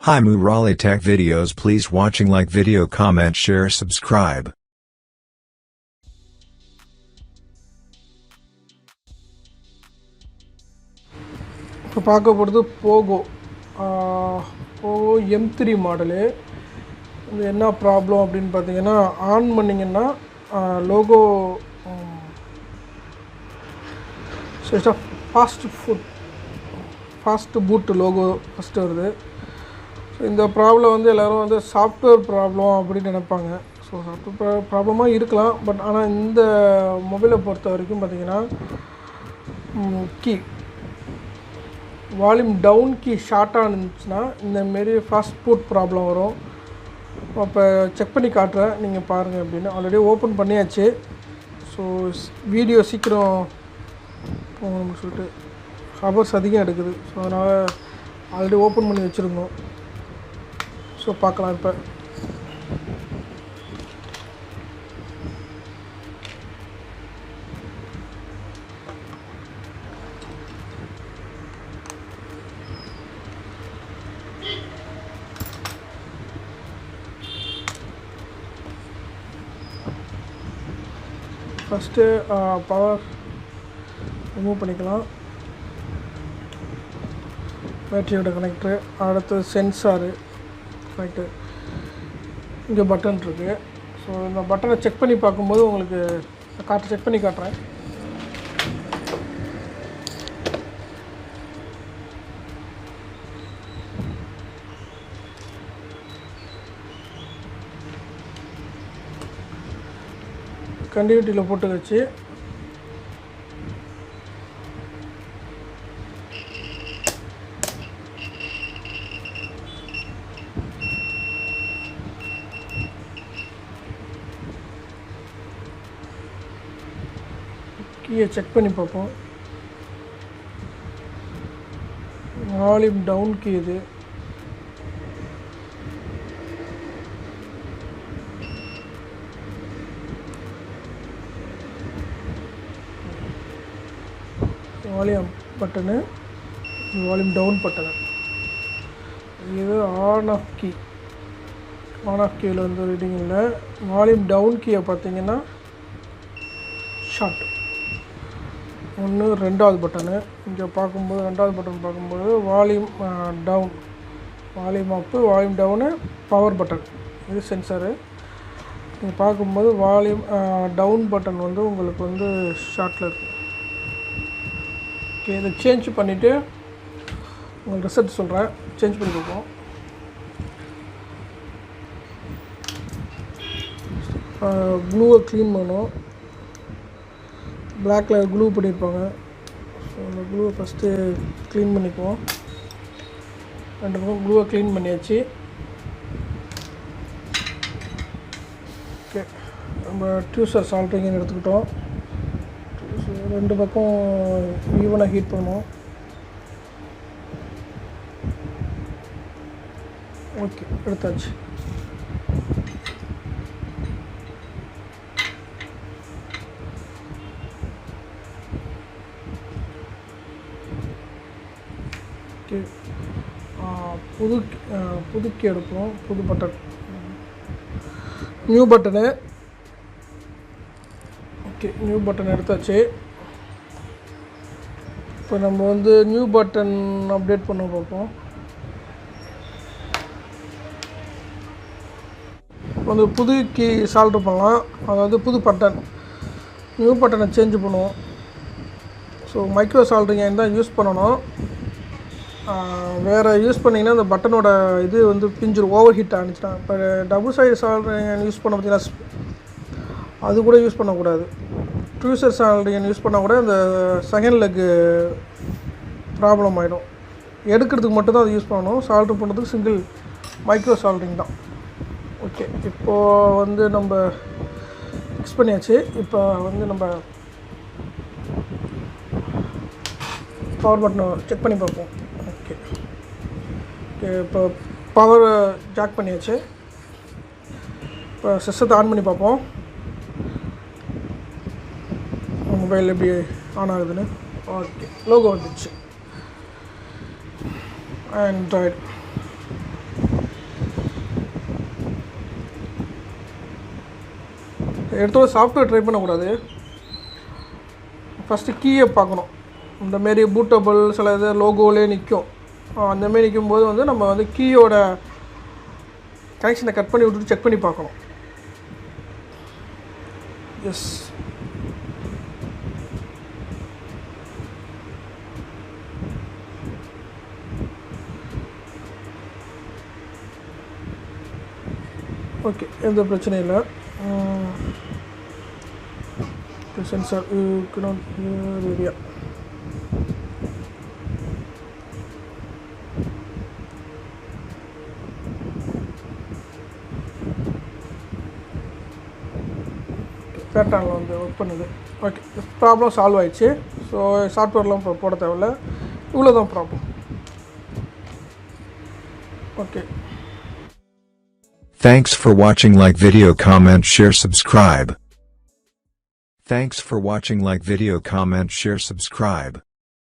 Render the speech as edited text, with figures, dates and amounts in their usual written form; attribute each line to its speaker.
Speaker 1: Hi Murali Tech videos, please watching, like video, comment, share, subscribe.
Speaker 2: இப்போ பார்க்க போகிறது போகோ M3 model. இது என்ன ப்ராப்ளம் அப்படின்னு பார்த்தீங்கன்னா, ஆன் பண்ணிங்கன்னா logo fast boot logo first வருது. ஸோ இந்த ப்ராப்ளம் வந்து எல்லோரும் வந்து சாஃப்ட்வேர் ப்ராப்ளம் அப்படின்னு நினைப்பாங்க. ஸோ சாஃப்ட்வேர் ப்ராப்ளமாக இருக்கலாம், பட் ஆனால் இந்த மொபைலை பொறுத்த வரைக்கும் பார்த்திங்கன்னா கீ வால்யூம் டவுன் கீ ஷார்ட்டாக இருந்துச்சுன்னா இந்தமாரி ஃபாஸ்ட் பூட் ப்ராப்ளம் வரும். இப்போ செக் பண்ணி காட்டுறேன், நீங்கள் பாருங்கள் அப்படின்னு. ஆல்ரெடி ஓப்பன் பண்ணியாச்சு. ஸோ வீடியோ சீக்கிரம் போகணும்னு சொல்லிட்டு ஹவர்ஸ் அதிகம் எடுக்குது. ஸோ அதனால் ஆல்ரெடி ஓப்பன் பண்ணி வச்சுருந்தோம். ஸோ பார்க்கலாம். இப்போ ஃபஸ்ட்டு பவர் ரிமூவ் பண்ணிக்கலாம், பேட்டரியோட கனெக்டரு. அடுத்து சென்சாரு கனெக்டு. இங்கே பட்டன் இருக்குது. ஸோ இந்த பட்டனை செக் பண்ணி பார்க்கும்போது உங்களுக்கு செக் பண்ணி காட்டுறேன். கண்டினியூட்டியில் போட்டு வச்சு கீயை செக் பண்ணி பார்ப்போம். வால்யூம் டவுன் கீ இது. Volume button, volume down button. இது on off key. On off கீயில் வந்து ரீடிங் இல்லை. வால்யூம் டவுன் கீயை பார்த்தீங்கன்னா ஷார்ட் ஒன்று. ரெண்டாவது பட்டனு இங்கே பார்க்கும்போது, ரெண்டாவது பட்டன் பார்க்கும்போது volume down, volume up, volume down, power button. இது சென்சாரு. நீங்கள் பார்க்கும்போது வால்யூம் டவுன் பட்டன் வந்து உங்களுக்கு வந்து ஷார்ட்டில் இருக்குது. ஓகே, இதை சேஞ்ச் பண்ணிவிட்டு உங்களுக்கு ரிசல்ட் சொல்கிறேன். சேஞ்ச் பண்ணி பார்ப்போம். க்ளூவை க்ளீன் பண்ணணும். பிளாக் கலர் க்ளூ பண்ணியிருப்பாங்க. ஸோ அந்த க்ளூவை ஃபஸ்ட்டு க்ளீன் பண்ணிக்குவோம். ரெண்டு பக்கம் க்ளூவை க்ளீன் பண்ணியாச்சு. ஓகே, நம்ம டியூசர் சால்ட்ரிங்னு எடுத்துக்கிட்டோம். ரெண்டு பக்கம் ஈவனாக ஹீட் பண்ணுவோம். ஓகே, எடுத்தாச்சு. ஓகே, புதுக்கி எடுப்போம். புது button, new button. Okay, new button எடுத்தாச்சு. இப்போ நம்ம வந்து நியூ பட்டன் அப்டேட் பண்ண பார்ப்போம். வந்து புது கீ சால்ட்ரு பண்ணலாம், அதாவது புது பட்டன். நியூ பட்டனை சேஞ்ச் பண்ணுவோம். ஸோ மைக்ரோ சால்ட்ரிங் தான் யூஸ் பண்ணணும். வேறு யூஸ் பண்ணிங்கன்னா அந்த பட்டனோட இது வந்து பிஞ்சிரும், ஓவர் ஹீட் ஆனிச்சுன்னா. இப்போ டபுள் சைடு சால்ட்ரிங் யூஸ் பண்ண பார்த்தீங்கன்னா அது கூட யூஸ் பண்ணக்கூடாது. ட்ரூசர் சால்ட்ரிங் யூஸ் பண்ணால் கூட இந்த செகண்ட் லெக்கு ப்ராப்ளம் ஆகிடும். எடுக்கிறதுக்கு மட்டும்தான் அது யூஸ் பண்ணணும். சால்ட்ரு பண்ணுறதுக்கு சிங்கிள் மைக்ரோ சால்ட்ரிங் தான். ஓகே, இப்போது வந்து நம்ம மிக்ஸ் பண்ணியாச்சு. இப்போ வந்து நம்ம பவர் பட்டனை செக் பண்ணி பார்ப்போம். ஓகே ஓகே, இப்போ பவர் ஜாக் பண்ணியாச்சு. இப்போ சிஸ்டத்தை ஆன் பண்ணி பார்ப்போம். மொபைல் எப்படி ஆன் ஆகுதுன்னு. ஓகே, லோகோ வந்துச்சு. ஆண்ட்ராய்டு எடுத்தோட சாஃப்ட்வேர் ட்ரை பண்ணக்கூடாது. ஃபஸ்ட்டு கீயை பார்க்கணும். இந்தமாரி பூட்டபிள் சில இது லோகோவிலே நிற்கும். அந்தமாரி நிற்கும்போது வந்து நம்ம வந்து கீயோட கனெக்ஷனை கட் பண்ணி விட்டுட்டு செக் பண்ணி பார்க்கணும். எஸ், ஓகே, எந்த பிரச்சனையும் இல்லை. சென்சார் ஏரியா பேட்டர்னில் வந்து ஒர்க் பண்ணுது. ஓகே, ப்ராப்ளம் சால்வ் ஆயிடுச்சு. ஸோ சாஃப்ட்வேர்லாம் போட தேவையில்ல. இவ்வளோ தான் problem. Okay,
Speaker 1: Thanks for watching. Like video, comment, share, subscribe. Thanks for watching. Like video, comment, share, subscribe.